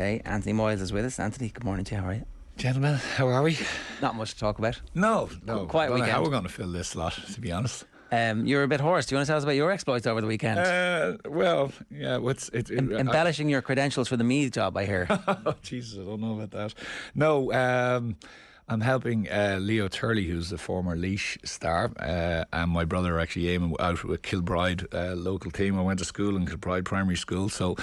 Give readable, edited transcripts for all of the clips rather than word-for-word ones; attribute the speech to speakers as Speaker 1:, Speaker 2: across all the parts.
Speaker 1: Hey, Anthony Moyles is with us. Anthony, good morning to you. How are you?
Speaker 2: Gentlemen, how are we?
Speaker 1: Not much to talk about.
Speaker 2: No.
Speaker 1: Quiet
Speaker 2: I don't know
Speaker 1: weekend.
Speaker 2: how we're going to fill this slot, to be honest.
Speaker 1: You're a bit hoarse. Do you want to tell us about your exploits over the weekend? Embellishing your credentials for the Meath job, I hear.
Speaker 2: Oh, Jesus, I don't know about that. No, I'm helping Leo Turley, who's the former Laois star, and my brother are actually aiming out with Kilbride local team. I went to school in Kilbride Primary School, so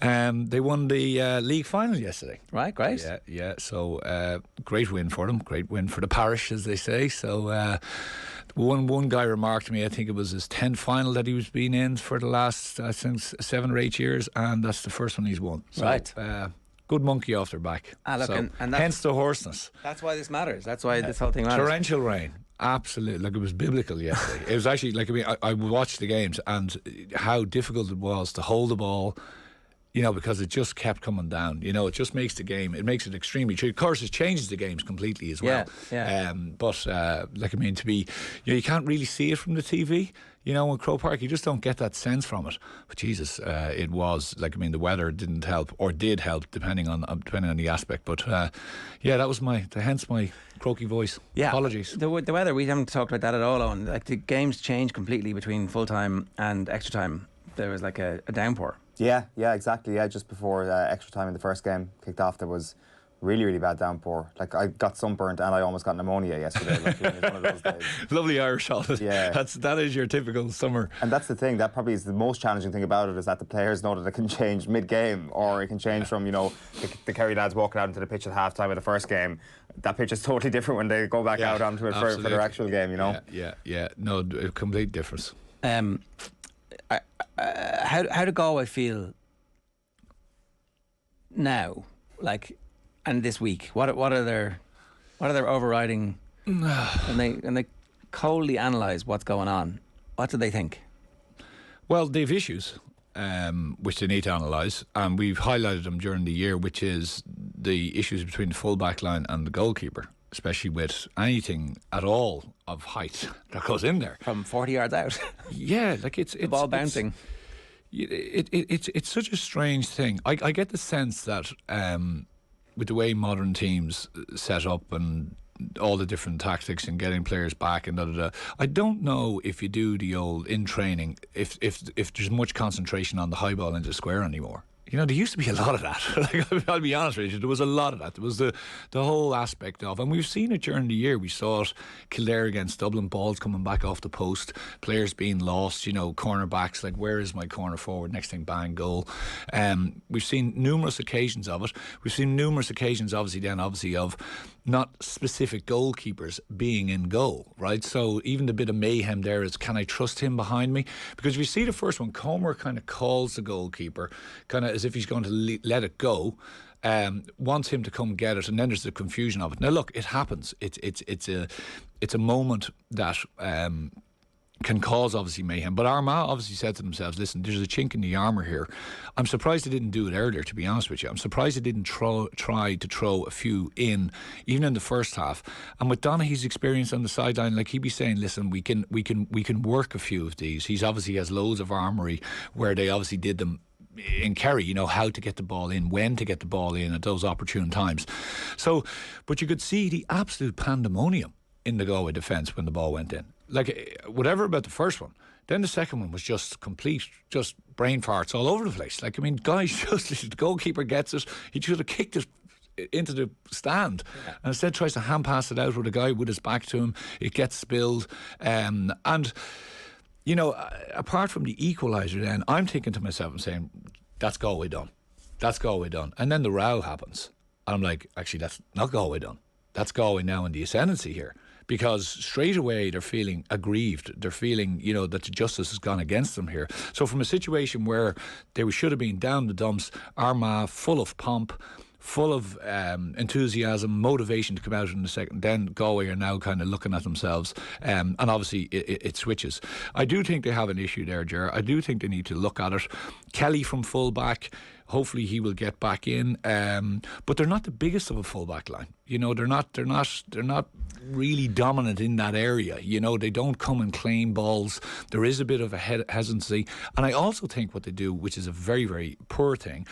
Speaker 2: they won the league final yesterday.
Speaker 1: Right, great.
Speaker 2: Yeah. So great win for them, great win for the parish, as they say. So one guy remarked to me, I think it was his 10th final that he was been in for the last, I think, 7 or 8 years, and that's the first one he's won. So,
Speaker 1: right.
Speaker 2: Good monkey off their back.
Speaker 1: Look,
Speaker 2: so,
Speaker 1: and
Speaker 2: hence the hoarseness.
Speaker 1: That's why this matters. That's why this whole thing matters.
Speaker 2: Torrential rain. Absolutely. Like, it was biblical yesterday. It was actually, like, I mean, I watched the games and how difficult it was to hold the ball, you know, because it just kept coming down. You know, it just makes the game, it makes it extremely tricky. Of course, it changes the games completely as well.
Speaker 1: Yeah.
Speaker 2: But, like, I mean, to be, you know, you can't really see it from the TV. You know, in Croke Park, you just don't get that sense from it. But Jesus, it was, like, I mean, the weather didn't help, or did help, depending on the aspect. But yeah, that was hence my croaky voice.
Speaker 1: Yeah,
Speaker 2: apologies.
Speaker 1: The weather, we haven't talked about that at all. On like the games changed completely between full time and extra time. There was like a downpour.
Speaker 3: Yeah, exactly. Yeah, just before extra time in the first game kicked off, there was really bad downpour. Like, I got sunburnt and I almost got pneumonia yesterday. Like, it was one of those days.
Speaker 2: Lovely Irish holiday.
Speaker 3: Yeah,
Speaker 2: that is your typical summer.
Speaker 3: And that's the thing. That probably is the most challenging thing about it, is that the players know that it can change mid-game, or it can change from, you know, the Kerry lads walking out into the pitch at half-time of the first game. That pitch is totally different when they go back out onto it for their actual game. You know.
Speaker 2: Yeah. No, a complete difference.
Speaker 1: How do Galway feel now, like, and this week? What are their overriding? and they coldly analyse what's going on. What do they think?
Speaker 2: Well, they've issues which they need to analyse, and we've highlighted them during the year, which is the issues between the full back line and the goalkeeper, especially with anything at all of height that goes in there
Speaker 1: from 40 yards out.
Speaker 2: Yeah, like it's
Speaker 1: the ball bouncing.
Speaker 2: It's such a strange thing. I get the sense that with the way modern teams set up and all the different tactics and getting players back and I don't know if you do the old in training if there's much concentration on the high ball into the square anymore. You know, there used to be a lot of that. Like, I'll be honest with you, there was a lot of that. There was the whole aspect of, and we've seen it during the year. We saw it Kildare against Dublin, balls coming back off the post, players being lost, you know, cornerbacks, like, where is my corner forward? Next thing, bang, goal. We've seen numerous occasions of it. We've seen numerous occasions, obviously, of not specific goalkeepers being in goal, right? So even the bit of mayhem there is, can I trust him behind me? Because if you see the first one, Comer kind of calls the goalkeeper, kind of as if he's going to let it go, wants him to come get it, and then there's the confusion of it. Now look, it happens. It's a moment that can cause obviously mayhem. But Armagh obviously said to themselves, listen, there's a chink in the armour here. I'm surprised they didn't do it earlier, to be honest with you. I'm surprised they didn't try to throw a few in, even in the first half. And with Donaghy's experience on the sideline, like, he'd be saying, listen, we can work a few of these. He's obviously has loads of armoury where they obviously did them in Kerry, you know, how to get the ball in, when to get the ball in at those opportune times. So, but you could see the absolute pandemonium in the Galway defence when the ball went in. Like, whatever about the first one, then the second one was just just brain farts all over the place. Like, I mean, guys, just the goalkeeper gets it, he should have kicked it into the stand, and instead tries to hand pass it out with a guy with his back to him. It gets spilled, and you know, apart from the equaliser, then I'm thinking to myself and saying, that's Galway done. And then the row happens, and I'm like, actually, that's not Galway done. That's Galway now in the ascendancy here. Because straight away they're feeling aggrieved. They're feeling, you know, that the justice has gone against them here. So from a situation where they should have been down the dumps, Armagh full of pomp, full of enthusiasm, motivation to come out in the second, then Galway are now kind of looking at themselves, and obviously it switches. I do think they have an issue there, Ger. I do think they need to look at it. Kelly from full back, hopefully he will get back in, but they're not the biggest of a full back line. You know, they're not really dominant in that area. You know, they don't come and claim balls. There is a bit of a hesitancy, and I also think what they do, which is a very, very poor thing,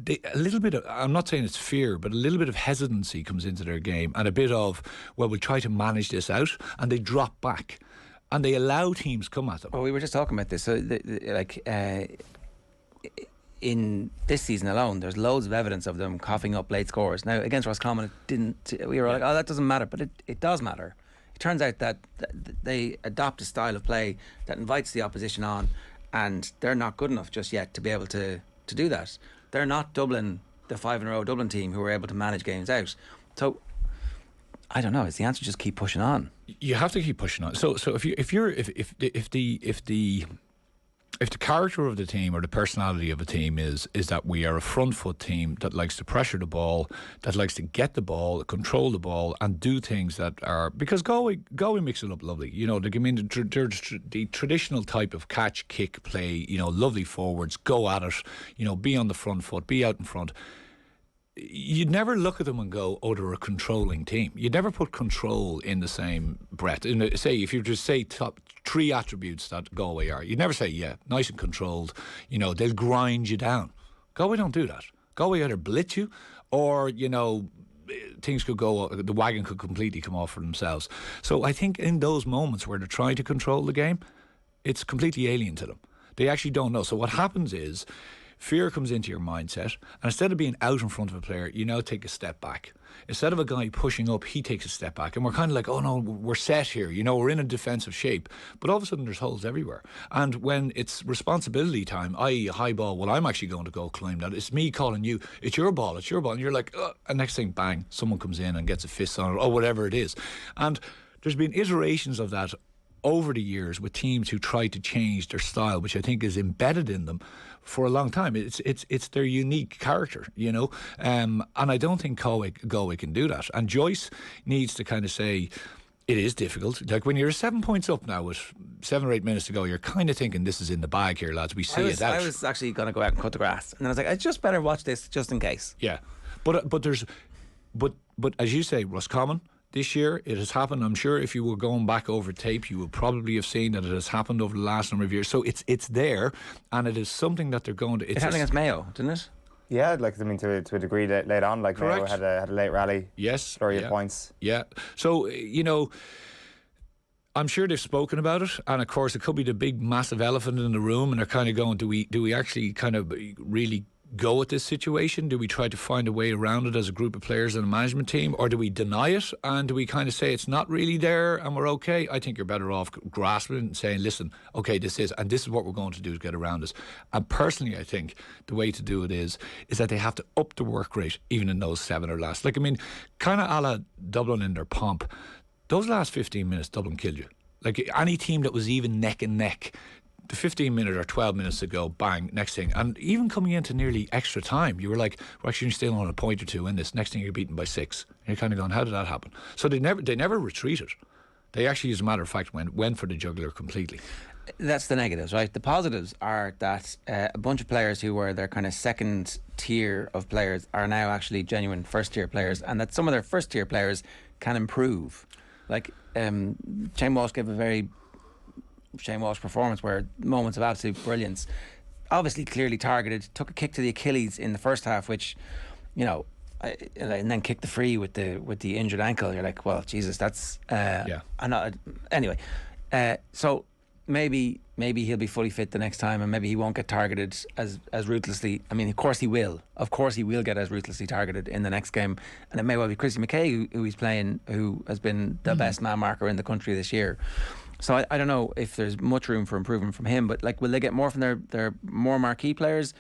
Speaker 2: a little bit of, I'm not saying it's fear, but a little bit of hesitancy comes into their game, and a bit of, well, we'll try to manage this out, and they drop back and they allow teams come at them.
Speaker 1: Well, we were just talking about this. So, in this season alone, there's loads of evidence of them coughing up late scores. Now, against Roscommon, it didn't. We were like, oh, that doesn't matter, but it does matter. It turns out that they adopt a style of play that invites the opposition on, and they're not good enough just yet to be able to do that. They're not Dublin, the 5-in-a-row Dublin team who were able to manage games out. So I don't know. Is the answer just keep pushing on?
Speaker 2: You have to keep pushing on. So if the character of the team or the personality of a team is that we are a front foot team that likes to pressure the ball, that likes to get the ball, control the ball, and do things that are, because Galway mix it up lovely. You know, they give me the traditional type of catch, kick, play. You know, lovely forwards, go at it. You know, be on the front foot, be out in front. You'd never look at them and go, oh, they're a controlling team. You'd never put control in the same breath. Say, if you just say top 3 attributes that Galway are, you'd never say, yeah, nice and controlled. You know, they'll grind you down. Galway don't do that. Galway either blitz you or, you know, things could go, the wagon could completely come off for themselves. So I think in those moments where they're trying to control the game, it's completely alien to them. They actually don't know. So what happens is, fear comes into your mindset, and instead of being out in front of a player, you now take a step back. Instead of a guy pushing up, he takes a step back, and we're kind of like, oh no, we're set here, you know, we're in a defensive shape. But all of a sudden there's holes everywhere. And when it's responsibility time, i.e. a high ball, well, I'm actually going to go climb that. It's me calling you, it's your ball, and you're like, and next thing, bang, someone comes in and gets a fist on it, or whatever it is. And there's been iterations of that over the years with teams who try to change their style, which I think is embedded in them for a long time. It's their unique character, you know, and I don't think Galway can do that. And Joyce needs to kind of say, it is difficult. Like when you're 7 points up now with 7 or 8 minutes to go, you're kind of thinking this is in the bag here, lads. We see it out.
Speaker 1: I was actually going to go out and cut the grass, and then I was like, I just better watch this just in case.
Speaker 2: Yeah, but as you say, Roscommon, this year it has happened. I'm sure if you were going back over tape, you would probably have seen that it has happened over the last number of years. So it's there, and it is something that they're going to.
Speaker 1: It happened against Mayo, didn't it?
Speaker 3: Yeah, like, I mean, to a degree late on, like Mayo had a late rally.
Speaker 2: Yes,
Speaker 3: flurry of points.
Speaker 2: Yeah. So you know, I'm sure they've spoken about it, and of course it could be the big massive elephant in the room, and they're kind of going, do we actually kind of really go at this situation? Do we try to find a way around it as a group of players and a management team, or do we deny it and do we kind of say it's not really there and we're okay? I think you're better off grasping it and saying, listen, okay, this is what we're going to do to get around this. And personally, I think the way to do it is that they have to up the work rate even in those 7 or last. Like, I mean, kind of a la Dublin in their pomp, those last 15 minutes Dublin killed you. Like any team that was even neck and neck, the 15 minutes or 12 minutes to go, bang, next thing. And even coming into nearly extra time, you were like, we're actually still on a point or two in this. Next thing you're beaten by 6. And you're kind of going, how did that happen? So they never retreated. They actually, as a matter of fact, went for the jugular completely.
Speaker 1: That's the negatives, right? The positives are that a bunch of players who were their kind of second tier of players are now actually genuine first tier players, and that some of their first tier players can improve. Like Shane Walsh gave a very Shane Walsh performance where moments of absolute brilliance, obviously clearly targeted, took a kick to the Achilles in the first half, which, you know, and then kicked the free with the injured ankle. You're like, well, Jesus, that's anyway, so maybe he'll be fully fit the next time, and maybe he won't get targeted as ruthlessly. I mean, of course he will get as ruthlessly targeted in the next game, and it may well be Chrissy McKay who he's playing, who has been the best man marker in the country this year. So I don't know if there's much room for improvement from him, but like, will they get more from their more marquee players?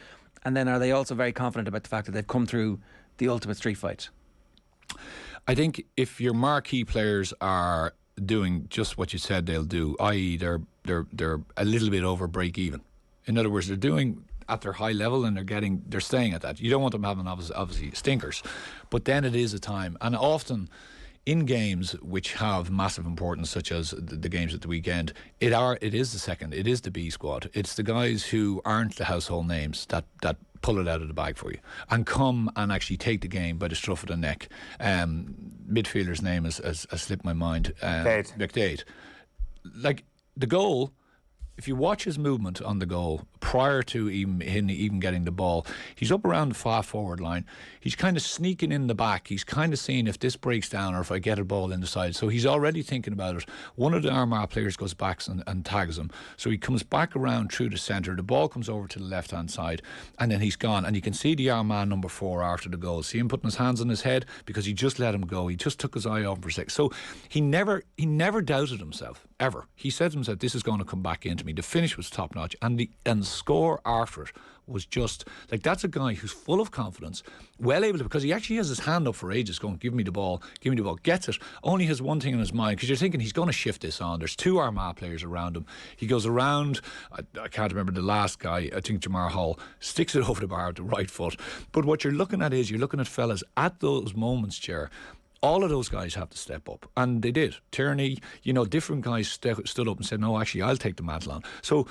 Speaker 1: And then are they also very confident about the fact that they've come through the ultimate street fight?
Speaker 2: I think if your marquee players are doing just what you said they'll do, i.e. they're a little bit over break even. In other words, they're doing at their high level and they're staying at that. You don't want them having obviously stinkers, but then it is a time, and often in games which have massive importance, such as the games at the weekend, it is the B squad. It's the guys who aren't the household names that pull it out of the bag for you and come and actually take the game by the scruff of the neck. Midfielder's name has slipped my mind. McDade. Like the goal, if you watch his movement on the goal, prior to even getting the ball. He's up around the far forward line. He's kind of sneaking in the back. He's kind of seeing if this breaks down or if I get a ball in the side. So he's already thinking about it. One of the Armagh players goes back and tags him. So he comes back around through the centre. The ball comes over to the left-hand side and then he's gone. And you can see the Armagh number 4 after the goal. See him putting his hands on his head because he just let him go. He just took his eye off for a sec. So he never doubted himself, ever. He said to himself, this is going to come back into me. The finish was top-notch. And the score after it was just like, that's a guy who's full of confidence, well able to, because he actually has his hand up for ages going, give me the ball, gets it, only has one thing in his mind, because you're thinking he's going to shift this on. There's 2 Armagh players around him. He goes around, I can't remember the last guy, I think Jamar Hall, sticks it over the bar with the right foot. But what you're looking at is, you're looking at fellas at those moments, Ger, all of those guys have to step up, and they did. Tierney, different guys stood up and said, no, actually I'll take the mantle on. So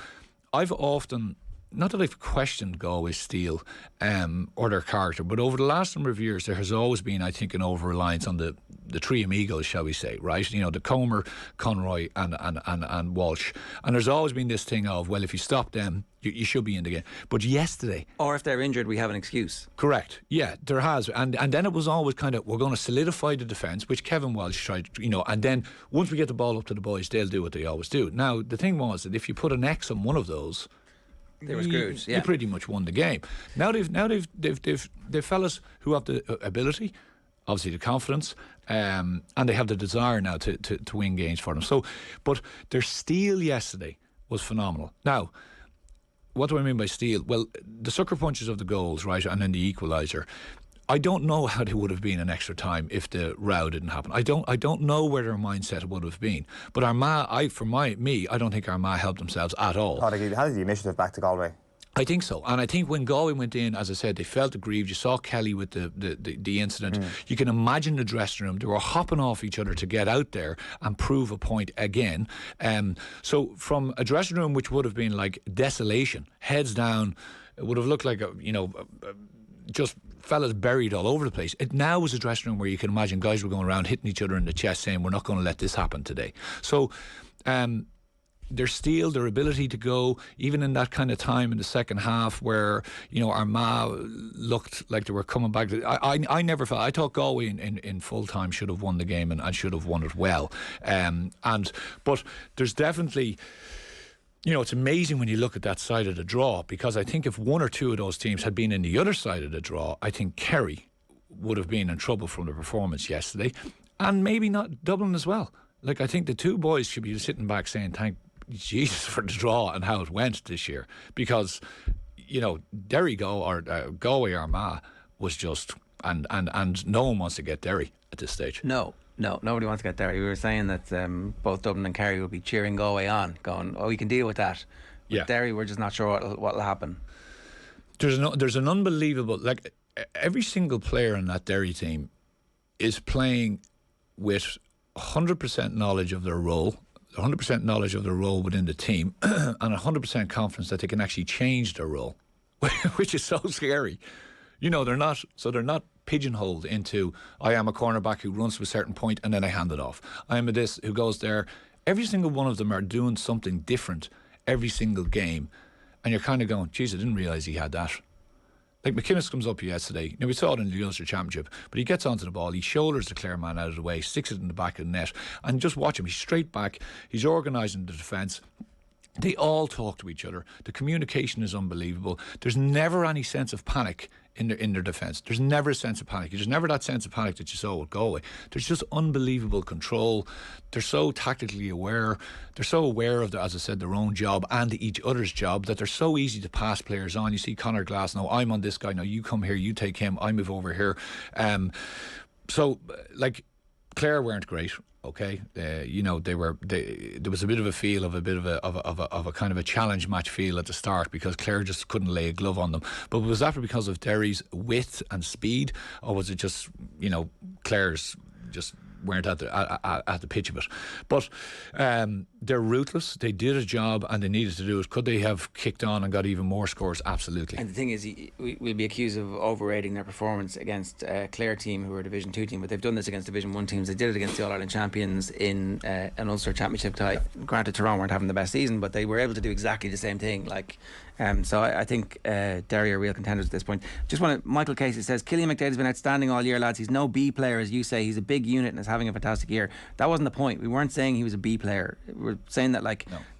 Speaker 2: I've often, not that I've questioned Galway's steel or their character, but over the last number of years there has always been, I think, an over-reliance on the three amigos, shall we say, right? The Comer, Conroy and Walsh. And there's always been this thing of, well, if you stop them, you should be in the game. But yesterday...
Speaker 1: Or if they're injured, we have an excuse.
Speaker 2: Correct. Yeah, there has. And then it was always kind of, we're going to solidify the defence, which Kevin Walsh tried, and then once we get the ball up to the boys, they'll do what they always do. Now, the thing was that if you put an X on one of those...
Speaker 1: They were screwed.
Speaker 2: You pretty much won the game. Now they've fellas who have the ability, obviously the confidence, and they have the desire now to win games for them. So, but their steal yesterday was phenomenal. Now, what do I mean by steal? Well, the sucker punches of the goals, right, and then the equaliser. I don't know how they would have been in extra time if the row didn't happen. I don't know where their mindset would have been. But Armagh, I don't think Armagh helped themselves at all.
Speaker 3: How did the initiative back to Galway?
Speaker 2: I think so. And I think when Galway went in, as I said, they felt aggrieved. You saw Kelly with the incident. You can imagine the dressing room. They were hopping off each other to get out there and prove a point again. So from a dressing room which would have been like desolation, heads down, it would have looked like just fellas buried all over the place. It now was a dressing room where you can imagine guys were going around hitting each other in the chest saying, we're not going to let this happen today. So their steel, their ability to go, even in that kind of time in the second half where, Armagh looked like they were coming back. I never felt, I thought Galway in full time should have won the game and should have won it well. But there's definitely... it's amazing when you look at that side of the draw, because I think if one or two of those teams had been in the other side of the draw, I think Kerry would have been in trouble from the performance yesterday, and maybe not Dublin as well. Like, I think the two boys should be sitting back saying, thank Jesus for the draw and how it went this year, because, Derry Galway Armagh was just, and no one wants to get Derry at this stage.
Speaker 1: No, nobody wants to get Derry. We were saying that both Dublin and Kerry will be cheering Galway on, going, we can deal with that. With Derry, we're just not sure what'll happen.
Speaker 2: There's an unbelievable, like, every single player in that Derry team is playing with 100% knowledge of their role, 100% knowledge of their role within the team, and 100% confidence that they can actually change their role, which is so scary. They're not pigeonholed into, I am a cornerback who runs to a certain point and then I hand it off. I am a this who goes there. Every single one of them are doing something different every single game, and you're kind of going, geez, I didn't realise he had that. Like, McInnes comes up yesterday. Now, we saw it in the Ulster Championship, but he gets onto the ball, he shoulders the Clare man out of the way, sticks it in the back of the net, and just watch him. He's straight back, he's organising the defence. They all talk to each other. The communication is unbelievable. There's never any sense of panic in their defence. There's never a sense of panic. There's never that sense of panic that you saw with Galway. There's just unbelievable control. They're so tactically aware. They're so aware of, as I said, their own job and each other's job, that they're so easy to pass players on. You see Conor Glass, no, I'm on this guy, no, you come here, you take him, I move over here. So, like, Clare weren't great. Okay, there was a bit of a feel of a kind of a challenge match feel at the start, because Clare just couldn't lay a glove on them. But was that because of Derry's width and speed, or was it just Clare's just weren't at the pitch of it? But they're ruthless. They did a job and they needed to do it. Could they have kicked on and got even more scores? Absolutely.
Speaker 1: And the thing is, we'll be accused of overrating their performance against a Clare team who are a Division 2 team, but they've done this against Division 1 teams. They did it against the All-Ireland champions in an Ulster Championship tie. Granted, Tyrone weren't having the best season, but they were able to do exactly the same thing. Like, So I think Derry are real contenders at this point. Michael Casey says, Killian McDaid has been outstanding all year, lads. He's no B player, as you say. He's a big unit and is having a fantastic year. That wasn't the point. We weren't saying he was a B player. We were saying that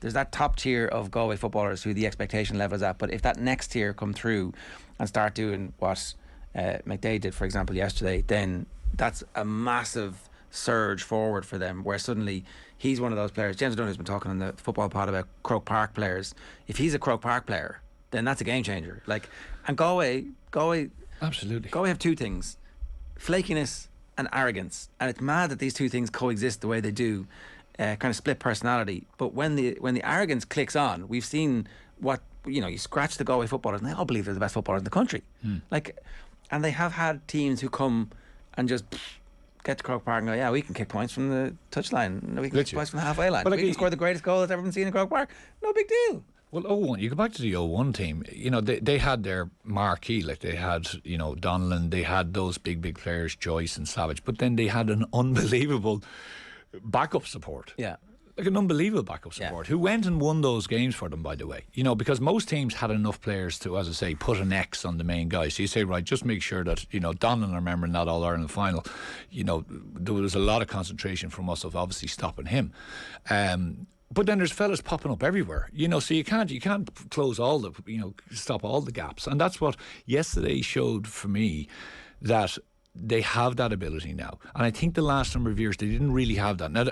Speaker 1: there's that top tier of Galway footballers who the expectation level is at. But if that next tier come through and start doing what McDaid did, for example, yesterday, then that's a massive surge forward for them, where suddenly he's one of those players. James O'Donoghue has been talking on the football pod about Croke Park players. If he's a Croke Park player, then that's a game changer. And Galway
Speaker 2: absolutely.
Speaker 1: Galway have two things: flakiness and arrogance. And it's mad that these two things coexist the way they do, kind of split personality. But when the arrogance clicks on, we've seen what you scratch the Galway footballers, and they all believe they're the best footballers in the country. And they have had teams who come and just get to Croke Park and go, yeah, we can kick points from the touchline. We can kick points from the halfway line. We can score the greatest goal that's ever been seen in Croke Park. No big deal.
Speaker 2: Well, 01, you go back to the 01 team, they had their marquee, they had, Donnellan, they had those big players, Joyce and Savage, but then they had an unbelievable backup support.
Speaker 1: Yeah.
Speaker 2: An unbelievable backup support, who went and won those games for them, by the way. Because most teams had enough players to, as I say, put an X on the main guy. So you say, right, just make sure that, Donnellan, I remember in that All-Ireland final, there was a lot of concentration from us of obviously stopping him. But then there's fellas popping up everywhere, so you can't close all the, stop all the gaps. And that's what yesterday showed for me, that they have that ability now. And I think the last number of years, they didn't really have that. Now,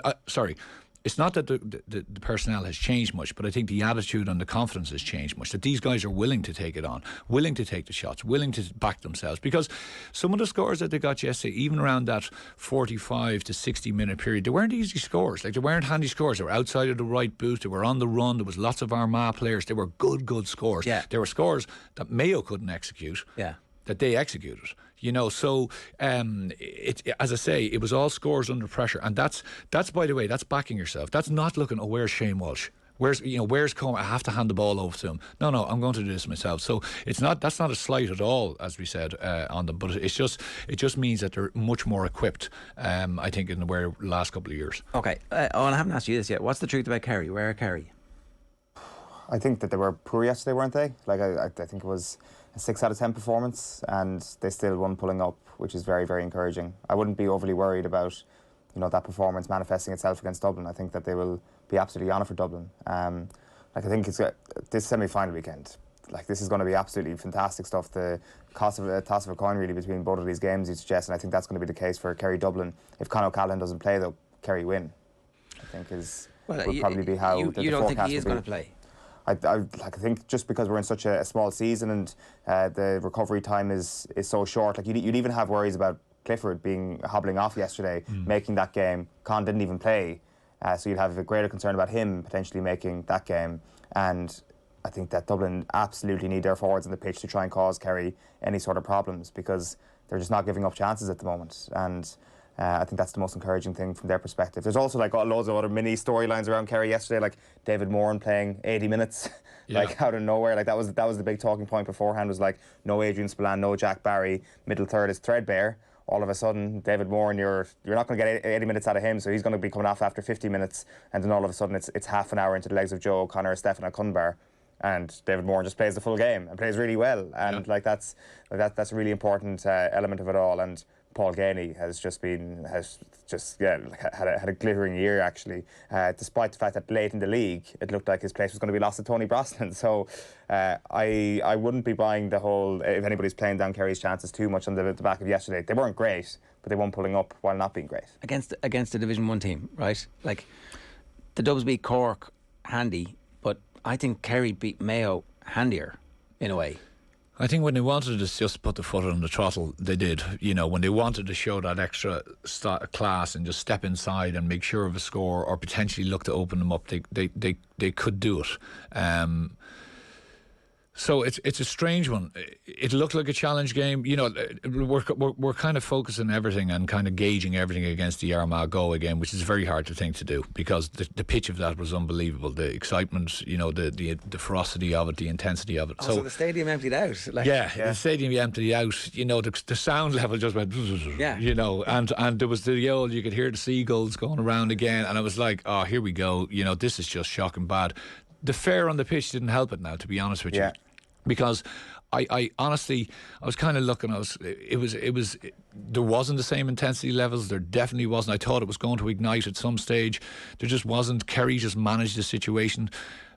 Speaker 2: it's not that the personnel has changed much, but I think the attitude and the confidence has changed much, that these guys are willing to take it on, willing to take the shots, willing to back themselves. Because some of the scores that they got yesterday, even around that 45 to 60 minute period, they weren't easy scores. They weren't handy scores. They were outside of the right boot. They were on the run. There was lots of Armagh players. They were good scores.
Speaker 1: Yeah.
Speaker 2: They were scores that Mayo couldn't execute.
Speaker 1: Yeah.
Speaker 2: That they executed, so as I say, it was all scores under pressure, and that's by the way, that's backing yourself. That's not looking, where's Shane Walsh? Where's Coleman? I have to hand the ball over to him. No, I'm going to do this myself. So that's not a slight at all, as we said on them, but it just means that they're much more equipped. I think in the last couple of years.
Speaker 1: Okay, and I haven't asked you this yet. What's the truth about Kerry? Where are Kerry?
Speaker 3: I think that they were poor yesterday, weren't they? I think it was a 6 out of 10 performance, and they still won pulling up, which is very, very encouraging. I wouldn't be overly worried about, that performance manifesting itself against Dublin. I think that they will be absolutely on it for Dublin. I think it's this semi-final weekend. This is going to be absolutely fantastic stuff. The toss of a coin really between both of these games, you suggest, and I think that's going to be the case for Kerry Dublin. If Conor O'Callaghan doesn't play, though, Kerry win. I think would probably be how the
Speaker 1: you don't
Speaker 3: forecast
Speaker 1: think he is
Speaker 3: will be.
Speaker 1: going to play?
Speaker 3: I think just because we're in such a small season and the recovery time is so short, you'd even have worries about Clifford hobbling off yesterday, making that game. Con didn't even play, so you'd have a greater concern about him potentially making that game. And I think that Dublin absolutely need their forwards on the pitch to try and cause Kerry any sort of problems, because they're just not giving up chances at the moment. And I think that's the most encouraging thing from their perspective. There's also loads of other mini storylines around Kerry yesterday, like David Moran playing 80 minutes, out of nowhere. That was the big talking point beforehand, was no Adrian Spillane, no Jack Barry, middle third is threadbare. All of a sudden, David Moran, you're not going to get 80 minutes out of him, so he's going to be coming off after 50 minutes, and then all of a sudden it's half an hour into the legs of Joe O'Connor, Stefan Cunbar, and David Moran just plays the full game and plays really well, and that's a really important element of it all. And Paul Ganey had a glittering year, actually, despite the fact that late in the league it looked like his place was going to be lost to Tony Brosnan. So I wouldn't be buying the whole, if anybody's playing down Kerry's chances too much on the back of yesterday. They weren't great, but they won pulling up while not being great. Against
Speaker 1: a Division 1 team, right? The Dubs beat Cork handy, but I think Kerry beat Mayo handier in a way.
Speaker 2: I think when they wanted to just put the foot on the throttle, they did. When they wanted to show that extra class and just step inside and make sure of a score, or potentially look to open them up, they could do it. So it's a strange one. It looked like a challenge game. We're kind of focusing everything and kind of gauging everything against the Armagh Galway game, which is a very hard thing to do, because the pitch of that was unbelievable. The excitement, the ferocity of it, the intensity of it.
Speaker 1: So the stadium emptied out.
Speaker 2: The stadium emptied out. The sound level just went. And there was the old. You could hear the seagulls going around again, and I was like, oh, here we go. This is just shocking bad. the fair on the pitch didn't help it now, to be honest with you. Because I honestly, I was kind of looking. There wasn't the same intensity levels. There definitely wasn't. I thought it was going to ignite at some stage. There just wasn't. Kerry just managed the situation.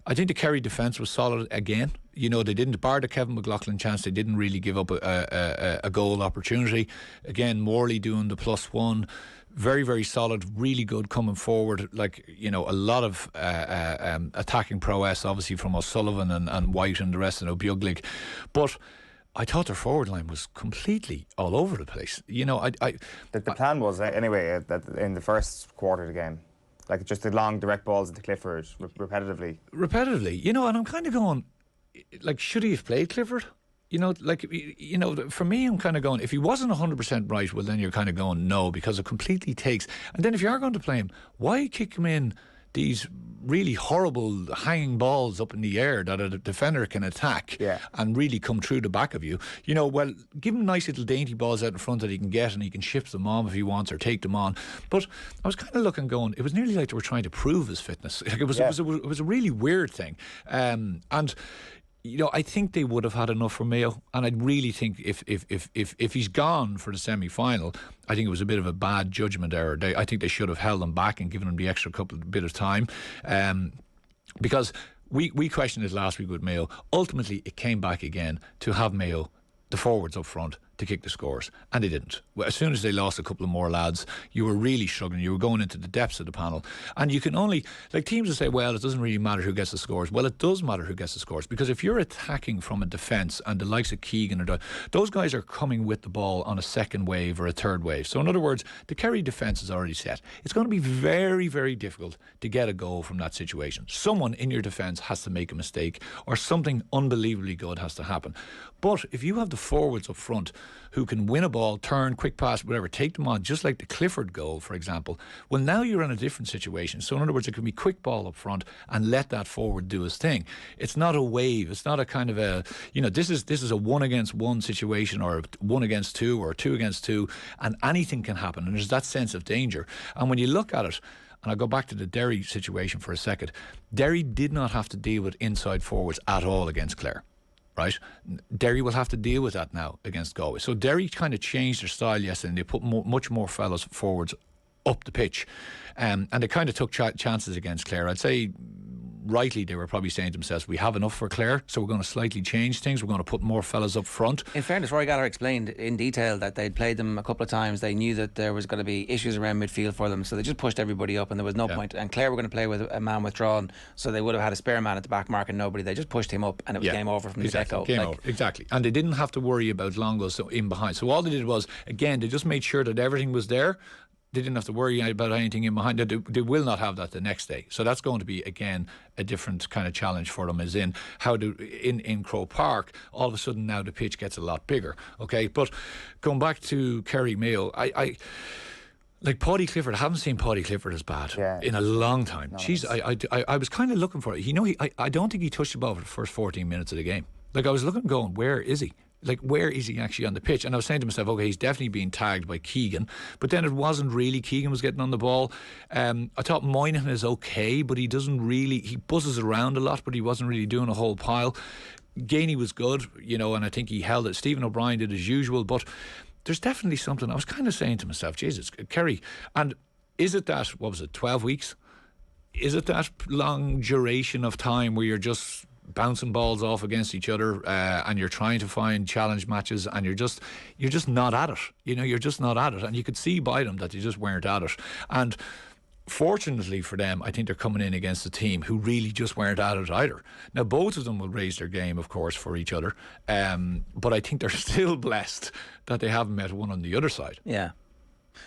Speaker 2: I think the Kerry defence was solid again. You know, they didn't, bar the Kevin McLaughlin chance, they didn't really give up a goal opportunity. Again, Morley doing the +1. Very, very solid, really good coming forward. Like, you know, a lot of attacking prowess, obviously, from O'Sullivan and White and the rest of O'Buglig. But I thought their forward line was completely all over the place. You know,
Speaker 3: The plan was, anyway, that in the first quarter of the game, like just the long direct balls into Clifford repetitively.
Speaker 2: You know, and I'm kind of going, like, should he have played Clifford? You know, like, you know, for me, I'm kind of going, if he wasn't 100% right, well, then you're kind of going, no, because it completely takes. And then if you are going to play him, why kick him in these really horrible hanging balls up in the air that a defender can attack and really come through the back of you? You know, well, give him nice little dainty balls out in front that he can get, and he can shift them on if he wants or take them on. But I was kind of looking, going, it was nearly like they were trying to prove his fitness. Like, it was a really weird thing. And you know, I think they would have had enough for Mayo, and I really think if he's gone for the semi-final, I think it was a bit of a bad judgment error. I think they should have held him back and given him the extra bit of time, because we questioned it last week with Mayo. Ultimately, it came back again to have Mayo, the forwards up front, to kick the scores, and they didn't. As soon as they lost a couple of more lads, you were really struggling. You were going into the depths of the panel, and you can only, like, teams will say, well, it doesn't really matter who gets the scores. Well, it does matter who gets the scores, because if you're attacking from a defence, and the likes of Keegan or those guys are coming with the ball on a second wave or a third wave. So in other words, the Kerry defence is already set. It's going to be very, very difficult to get a goal from that situation. Someone in your defence has to make a mistake, or something unbelievably good has to happen. But if you have the forwards up front who can win a ball, turn, quick pass, whatever, take them on, just like the Clifford goal, for example, well, now you're in a different situation. So in other words, it can be quick ball up front and let that forward do his thing. It's not a wave. It's not a kind of a, you know, this is a 1-against-1 situation, or 1-against-2, or 2-against-2, and anything can happen, and there's that sense of danger. And when you look at it, and I'll go back to the Derry situation for a second, Derry did not have to deal with inside forwards at all against Clare. Right, Derry will have to deal with that now against Galway. So Derry kind of changed their style yesterday, and they put much more fellas forwards up the pitch, and they kind of took chances against Clare. I'd say rightly they were probably saying to themselves, we have enough for Clare, so we're going to slightly change things. We're going to put more fellas up front.
Speaker 1: In fairness, Rory Gallagher explained in detail that they'd played them a couple of times. They knew that there was going to be issues around midfield for them, so they just pushed everybody up, and there was no point. And Clare were going to play with a man withdrawn, so they would have had a spare man at the back marking nobody. They just pushed him up, and it was game over from the get-go.
Speaker 2: Game over, exactly. And they didn't have to worry about Longo in behind. So all they did was, again, they just made sure that everything was there. They didn't have to worry about anything in behind. They will not have that the next day. So that's going to be, again, a different kind of challenge for them, as in how in Croke Park, all of a sudden now the pitch gets a lot bigger. Okay, but going back to Kerry Mayo, I like Paddy Clifford. I haven't seen Paddy Clifford as bad in a long time. Jeez, I was kind of looking for it. You know, I don't think he touched the ball for the first 14 minutes of the game. Like, I was looking, going, where is he? Like, where is he actually on the pitch? And I was saying to myself, okay, he's definitely being tagged by Keegan, but then it wasn't really Keegan was getting on the ball. I thought Moynihan is okay, but he doesn't really, he buzzes around a lot, but he wasn't really doing a whole pile. Gainey was good, you know, and I think he held it. Stephen O'Brien did as usual, but there's definitely something. I was kind of saying to myself, Jesus, Kerry, and is it that, what was it, 12 weeks? Is it that long duration of time where you're just bouncing balls off against each other, and you're trying to find challenge matches, and you're just not at it, you know, you're just not at it, and you could see by them that they just weren't at it. And fortunately for them, I think they're coming in against a team who really just weren't at it either. Now, both of them will raise their game, of course, for each other, but I think they're still blessed that they haven't met one on the other side.
Speaker 1: Yeah,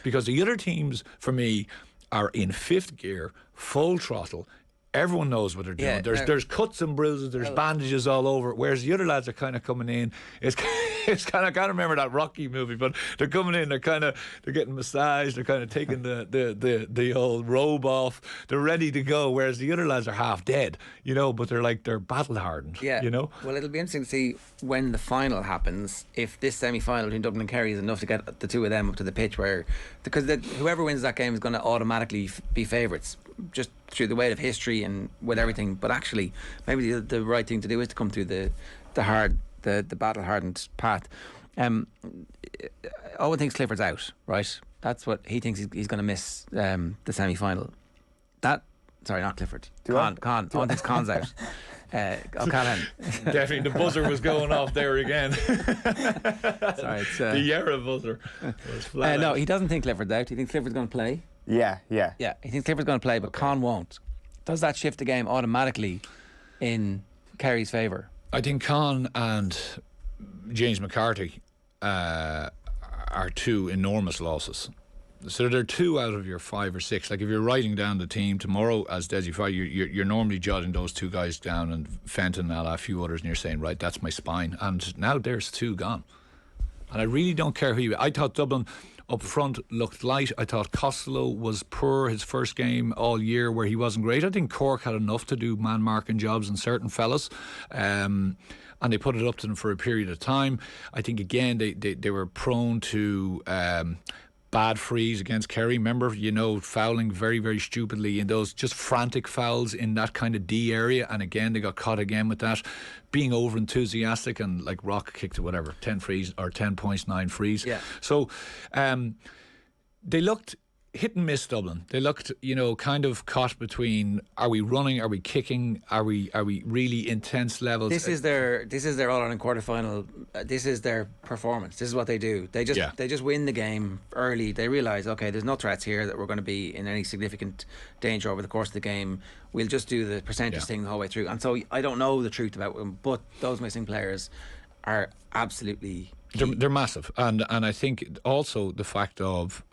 Speaker 2: because the other teams, for me, are in fifth gear, full throttle. Everyone knows what they're doing. There's cuts and bruises, there's bandages all over, whereas the other lads are kind of coming in. It's kind of, I can't remember that Rocky movie, but they're coming in, they're getting massaged, they're kind of taking the old robe off, they're ready to go, whereas the other lads are half dead, you know, but they're battle hardened, you know.
Speaker 1: Well, it'll be interesting to see when the final happens, if this semi-final between Dublin and Kerry is enough to get the two of them up to the pitch, because whoever wins that game is going to automatically be favourites. just through the weight of history and with everything. But actually, maybe the right thing to do is to come through the battle hardened path. Owen thinks Clifford's out, right? That's what he thinks. He's going to miss the semi-final. Sorry, not Clifford. Con. Owen thinks Con's out. O'Callaghan.
Speaker 2: Definitely, the buzzer was going off there again.
Speaker 1: Sorry, it's
Speaker 2: the Yarra buzzer.
Speaker 1: No, he doesn't think Clifford's out. He thinks Clifford's going to play.
Speaker 3: Yeah.
Speaker 1: He thinks Clifford's going to play, but Con won't. Does that shift the game automatically in Kerry's favour?
Speaker 2: I think Con and James McCarthy are two enormous losses. So there are 2 out of your 5 or 6. Like if you're writing down the team tomorrow as Desi Fry, you're normally jotting those 2 guys down, and Fenton and a few others, and you're saying, right, that's my spine. And now there's 2 gone. And I really don't care who I thought Dublin up front looked light. I thought Costello was poor his first game all year where he wasn't great. I think Cork had enough to do man marking jobs in certain fellas. And they put it up to them for a period of time. I think again they were prone to bad frees against Kerry. Remember, fouling very, very stupidly in those just frantic fouls in that kind of D area. And again, they got caught again with that. Being over enthusiastic and like Rock kicked to whatever, 10 frees or 10 points, 9 frees.
Speaker 1: Yeah.
Speaker 2: So they looked hit and miss, Dublin. They looked, kind of caught between, are we running, are we kicking, are we really intense levels?
Speaker 1: This is their All-Ireland quarter-final. This is their performance. This is what they do. They just win the game early. They realise, okay, there's no threats here that we're going to be in any significant danger over the course of the game. We'll just do the percentage thing the whole way through. And so I don't know the truth about them, but those missing players are absolutely key.
Speaker 2: They're massive. And I think also the fact of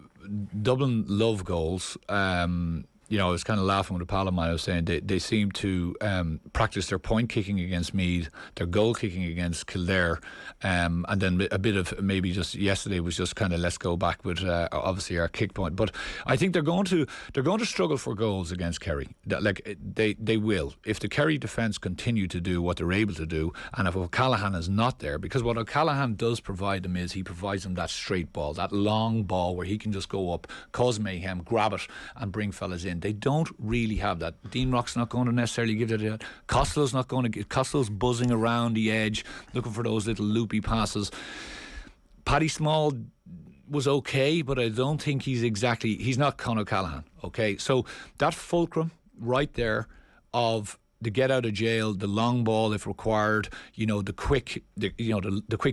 Speaker 2: Dublin love goals. I was kind of laughing with Palom. I was saying they seem to practice their point kicking against Meath, their goal kicking against Kildare, and then a bit of maybe just yesterday was just kind of let's go back with obviously our kick point. But I think they're going to struggle for goals against Kerry. They will if the Kerry defence continue to do what they're able to do, and if O'Callaghan is not there, because what O'Callaghan does provide them is he provides them that straight ball, that long ball where he can just go up, cause mayhem, grab it, and bring fellas in. They don't really have that. Dean Rock's not going to necessarily give it that. Costello's not going to get. Costello's buzzing around the edge, looking for those little loopy passes. Paddy Small was okay, but I don't think he's not Con O'Callaghan. Okay, so that fulcrum right there of the get out of jail, the long ball if required, the quick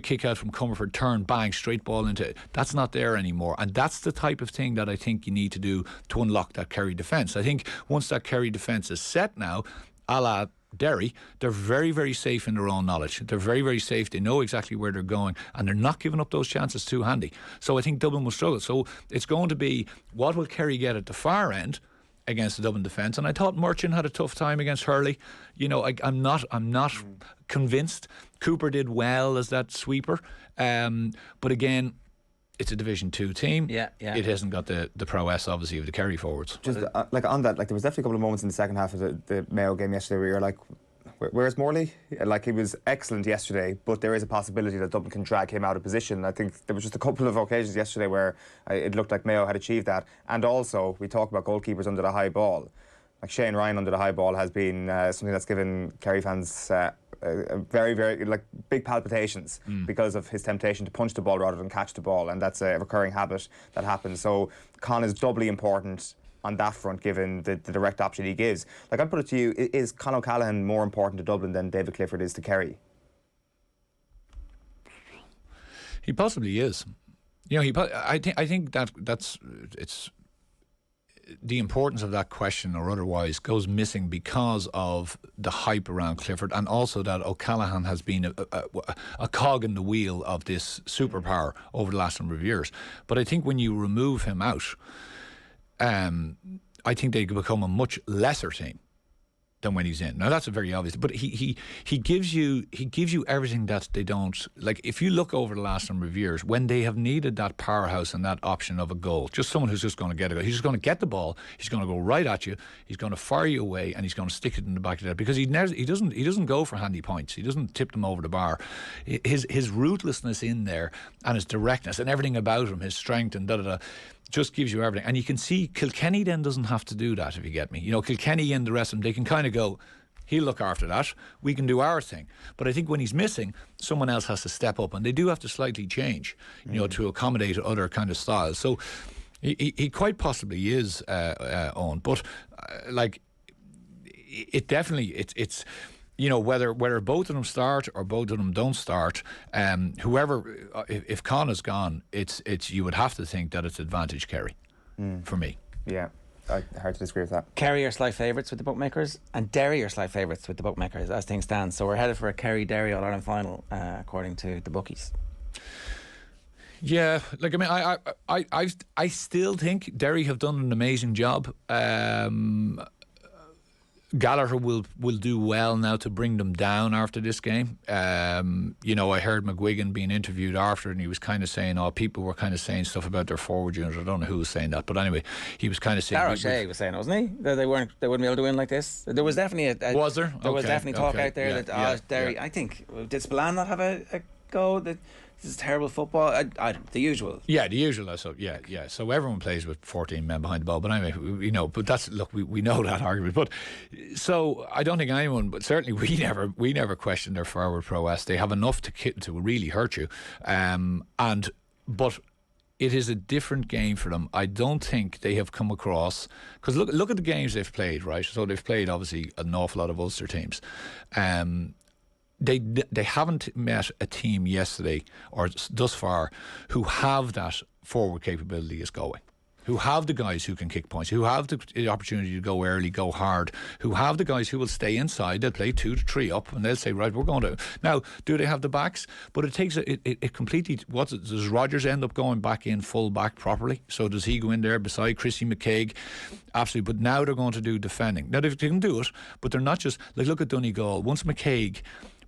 Speaker 2: kick out from Comerford, turn, bang, straight ball into it. That's not there anymore, and that's the type of thing that I think you need to do to unlock that Kerry defence. I think once that Kerry defence is set now, a la Derry, they're very, very safe in their own knowledge. They're very, very safe. They know exactly where they're going, and they're not giving up those chances too handy. So I think Dublin will struggle. So it's going to be, what will Kerry get at the far end against the Dublin defence? And I thought Merchant had a tough time against Hurley. I'm not convinced. Cooper did well as that sweeper, but again, it's a Division 2 team.
Speaker 1: Yeah.
Speaker 2: It hasn't got the prowess, obviously, of the Kerry forwards.
Speaker 3: Just on that, there was definitely a couple of moments in the second half of the Mayo game yesterday where you're like, where's Morley? He was excellent yesterday, but there is a possibility that Dublin can drag him out of position. I think there was just a couple of occasions yesterday where it looked like Mayo had achieved that. And also, we talk about goalkeepers under the high ball. Like Shane Ryan under the high ball has been something that's given Kerry fans very, very big palpitations because of his temptation to punch the ball rather than catch the ball, and that's a recurring habit that happens. So Con is doubly important on that front, given the direct option he gives. I'd put it to you: is Con O'Callaghan more important to Dublin than David Clifford is to Kerry?
Speaker 2: He possibly is. I think that's it's. The importance of that question or otherwise goes missing because of the hype around Clifford, and also that O'Callaghan has been a cog in the wheel of this superpower over the last number of years. But I think when you remove him out, I think they become a much lesser team than when he's in. Now that's a very obvious, but he gives you everything that they don't. If you look over the last number of years, when they have needed that powerhouse and that option of a goal, just someone who's just going to get a goal, he's just going to get the ball, he's going to go right at you, he's going to fire you away, and he's going to stick it in the back of the net, because he doesn't go for handy points, he doesn't tip them over the bar. His ruthlessness in there and his directness and everything about him, his strength and just gives you everything. And you can see Kilkenny then doesn't have to do that, if you get me. You know, Kilkenny and the rest of them, they can kind of go, he'll look after that, we can do our thing. But I think when he's missing, someone else has to step up, and they do have to slightly change, you know, to accommodate other kind of styles. So he quite possibly is on. But like, it definitely, it's you know, whether both of them start or both of them don't start, whoever, if Con is gone, it's you would have to think that it's advantage Kerry, for me.
Speaker 3: Yeah, hard to disagree with that.
Speaker 1: Kerry are slight favourites with the bookmakers, and Derry are slight favourites with the bookmakers as things stand. So we're headed for a Kerry-Derry All-Ireland final, according to the bookies.
Speaker 2: Yeah, like, I mean, I still think Derry have done an amazing job. Gallagher will do well now to bring them down after this game. You know, I heard McGuigan being interviewed after, and he was kind of saying, people were kind of saying stuff about their forward unit. I don't know who was saying that, but anyway, he was kind of saying.
Speaker 1: Darragh Shea was saying, wasn't he? That they wouldn't be able to win like this. There was definitely
Speaker 2: was there?
Speaker 1: There was definitely talk out there that Derry.
Speaker 2: Yeah.
Speaker 1: I think, did Spillane not have a go? That this is terrible football. The usual.
Speaker 2: Yeah, the usual. So yeah. So everyone plays with 14 men behind the ball. But anyway, you know. But that's, look, we know that argument. But so I don't think anyone, but certainly we never questioned their forward prowess. They have enough to really hurt you. But it is a different game for them. I don't think they have come across, because look at the games they've played, right? So they've played obviously an awful lot of Ulster teams. They haven't met a team yesterday or thus far who have that forward capability as Galway, who have the guys who can kick points, who have the opportunity to go early, go hard, who have the guys who will stay inside. They'll play 2 to 3 up, and they'll say, right, we're going to. Now, do they have the backs? But it takes it completely. Does Rodgers end up going back in full back properly? So does he go in there beside Chrissy McCaig? Absolutely. But now they're going to do defending. Now they can do it, but they're not just like, look at Donegal. Once McCaig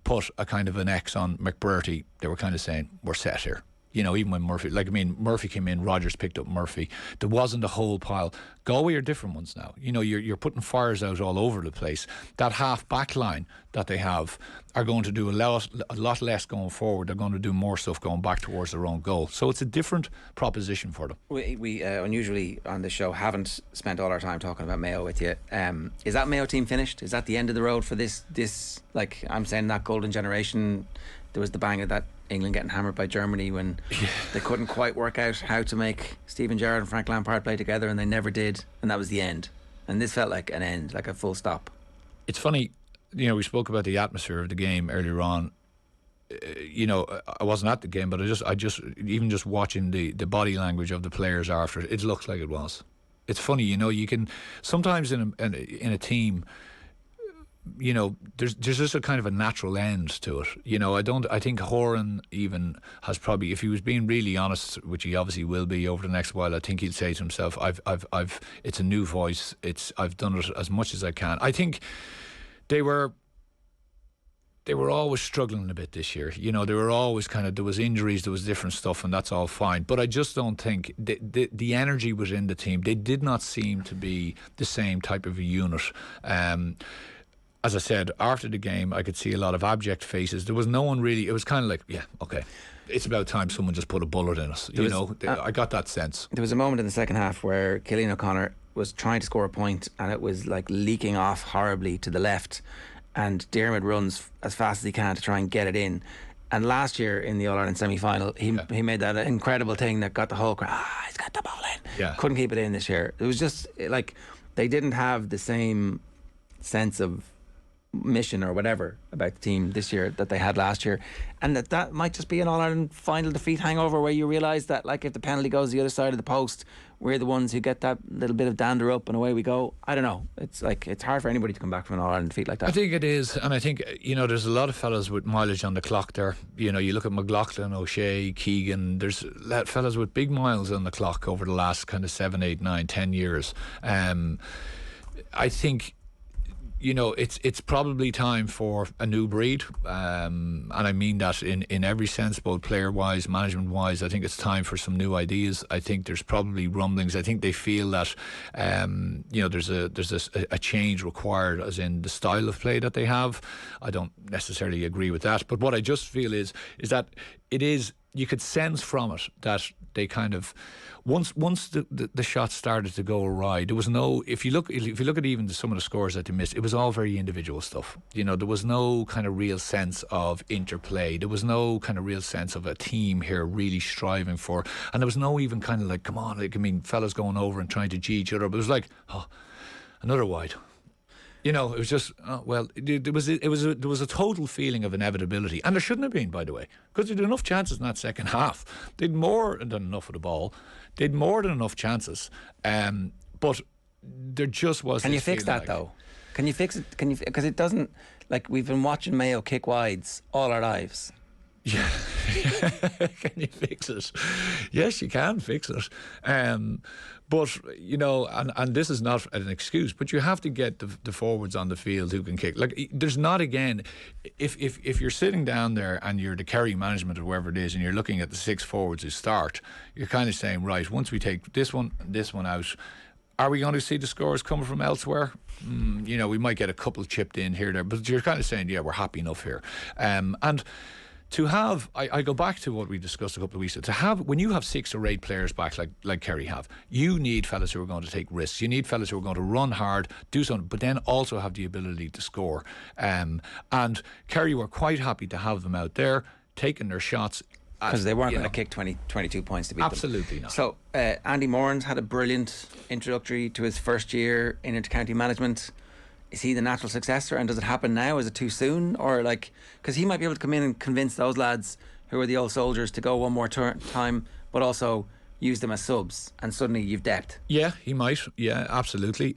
Speaker 2: put a kind of an X on McBurty, they were kind of saying, we're set here. You know, even when Murphy came in, Rodgers picked up Murphy. There wasn't a whole pile. Galway are different ones now. You know, you're putting fires out all over the place. That half back line that they have are going to do a lot less going forward. They're going to do more stuff going back towards their own goal. So it's a different proposition for them.
Speaker 1: We unusually on the show haven't spent all our time talking about Mayo with you. Is that Mayo team finished? Is that the end of the road for this like, I'm saying, that golden generation? There was the bang of that England getting hammered by Germany when they couldn't quite work out how to make Steven Gerrard and Frank Lampard play together, and they never did, and that was the end. And this felt like an end, like a full stop.
Speaker 2: It's funny, you know, we spoke about the atmosphere of the game earlier on. You know, I wasn't at the game, but I just even just watching the body language of the players after it looks like it was. It's funny, you know, you can sometimes in a team, you know, there's just a kind of a natural end to it. You know, I think Horan even has probably, if he was being really honest, which he obviously will be over the next while, I think he'd say to himself, I've it's a new voice. I've done it as much as I can. I think they were always struggling a bit this year. You know, they were always kind of, there was injuries, there was different stuff, and that's all fine. But I just don't think the energy was in the team. They did not seem to be the same type of a unit. As I said, after the game, I could see a lot of abject faces. There was no one really. It was kind of like, yeah, okay, it's about time someone just put a bullet in us. I got that sense.
Speaker 1: There was a moment in the second half where Cillian O'Connor was trying to score a point, and it was like leaking off horribly to the left, and Diarmid runs as fast as he can to try and get it in. And last year in the All-Ireland semi-final, he made that incredible thing that got the whole crowd, he's got the ball in.
Speaker 2: Yeah.
Speaker 1: Couldn't keep it in this year. It was just like they didn't have the same sense of mission or whatever about the team this year that they had last year, and that might just be an All-Ireland final defeat hangover, where you realise that, like, if the penalty goes the other side of the post, we're the ones who get that little bit of dander up and away we go. I don't know, it's like, it's hard for anybody to come back from an All-Ireland defeat like that.
Speaker 2: I think it is, and I think, you know, there's a lot of fellas with mileage on the clock there. You know, you look at McLaughlin, O'Shea, Keegan, there's fellas with big miles on the clock over the last kind of 7, 8, 9, 10 years. I think, you know, it's probably time for a new breed, and I mean that in every sense, both player wise, management wise. I think it's time for some new ideas. I think there's probably rumblings. I think they feel that you know, there's a change required, as in the style of play that they have. I don't necessarily agree with that, but what I just feel is that it is you could sense from it that they kind of once the shots started to go awry, there was no, if you look at even some of the scores that they missed, it was all very individual stuff. There was no kind of real sense of interplay. There was no kind of real sense of a team here really striving for, and there was no even kind of like, come on, fellas going over and trying to G each other, but it was like, oh, another wide. It was just, there was a total feeling of inevitability. And there shouldn't have been, by the way, because they had enough chances in that second half. They'd more than enough of the ball. They'd more than enough chances. But there just was.
Speaker 1: Can you fix that, though? Can you fix it? Because it doesn't, like, we've been watching Mayo kick wides all our lives.
Speaker 2: Yeah. Can you fix it? Yes, you can fix it. But, and this is not an excuse, but you have to get the forwards on the field who can kick. Like, there's not, again, if you're sitting down there and you're the Kerry management or whoever it is, and you're looking at the 6 forwards who start, you're kind of saying, right, once we take this one out, are we going to see the scores coming from elsewhere? We might get a couple chipped in here or there, but you're kind of saying, yeah, we're happy enough here. And to have, I go back to what we discussed a couple of weeks ago, to have, when you have 6 or 8 players back like Kerry have, you need fellas who are going to take risks. You need fellas who are going to run hard, do something, but then also have the ability to score. And Kerry were quite happy to have them out there, taking their shots.
Speaker 1: Because they weren't going to kick 22 points to beat them.
Speaker 2: Absolutely not.
Speaker 1: So Andy Moyles had a brilliant introductory to his first year in inter-county management. Is he the natural successor, and does it happen now? Is it too soon? Or because he might be able to come in and convince those lads who are the old soldiers to go one more time, but also use them as subs, and suddenly you've depth.
Speaker 2: Yeah, he might. Yeah, absolutely.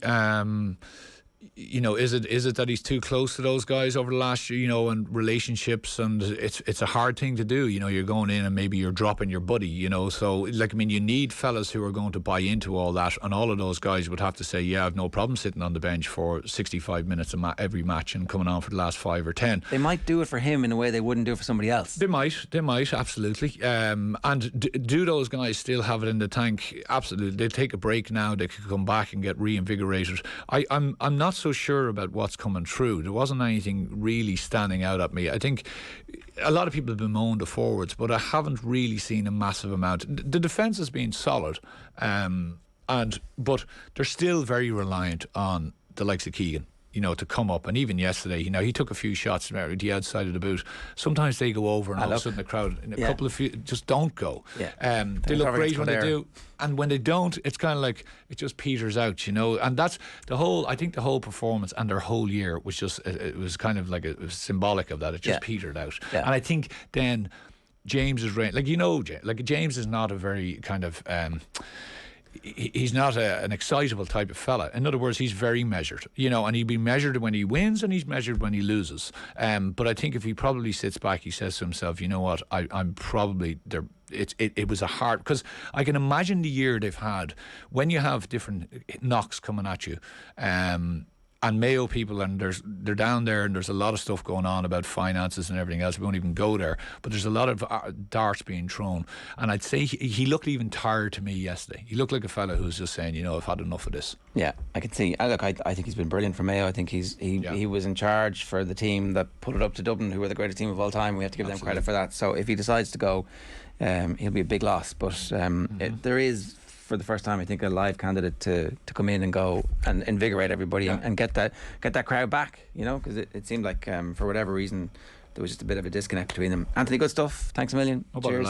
Speaker 2: Is it that he's too close to those guys over the last year, and relationships, and it's a hard thing to do. You're going in and maybe you're dropping your buddy, so you need fellas who are going to buy into all that, and all of those guys would have to say, yeah, I've no problem sitting on the bench for 65 minutes every match and coming on for the last 5 or 10.
Speaker 1: They might do it for him in a way they wouldn't do it for somebody else.
Speaker 2: They might, absolutely. And do those guys still have it in the tank? Absolutely. They take a break now, they could come back and get reinvigorated. I'm not so sure about what's coming through. There wasn't anything really standing out at me. I think a lot of people have bemoaned the forwards, but I haven't really seen a massive amount. The defence has been solid, but they're still very reliant on the likes of Keegan, to come up. And even yesterday, he took a few shots at the outside of the boot. Sometimes they go over and all of a sudden the crowd, in a couple of few, just don't go.
Speaker 1: Yeah.
Speaker 2: They look great when they do. And when they don't, it's kind of like it just peters out, And that's I think the whole performance and their whole year was just, it was kind of like, it was symbolic of that. It just petered out.
Speaker 1: Yeah.
Speaker 2: And I think then James's reign, James is not a very kind of... he's not an excitable type of fella. In other words, he's very measured, and he'd be measured when he wins and he's measured when he loses. But I think if he probably sits back, he says to himself, you know what, I'm probably there. It was a hard, because I can imagine the year they've had when you have different knocks coming at you. And Mayo people, and they're down there, and there's a lot of stuff going on about finances and everything else. We won't even go there, but there's a lot of darts being thrown. And I'd say he looked even tired to me yesterday. He looked like a fella who was just saying, I've had enough of this.
Speaker 1: Yeah, I can see. I think he's been brilliant for Mayo. I think he was in charge for the team that put it up to Dublin, who were the greatest team of all time. We have to give them credit for that. So if he decides to go, he'll be a big loss. But there is, for the first time, I think, a live candidate to come in and go and invigorate everybody and get that crowd back, because it seemed like for whatever reason there was just a bit of a disconnect between them. Anthony, good stuff. Thanks a million. Cheers.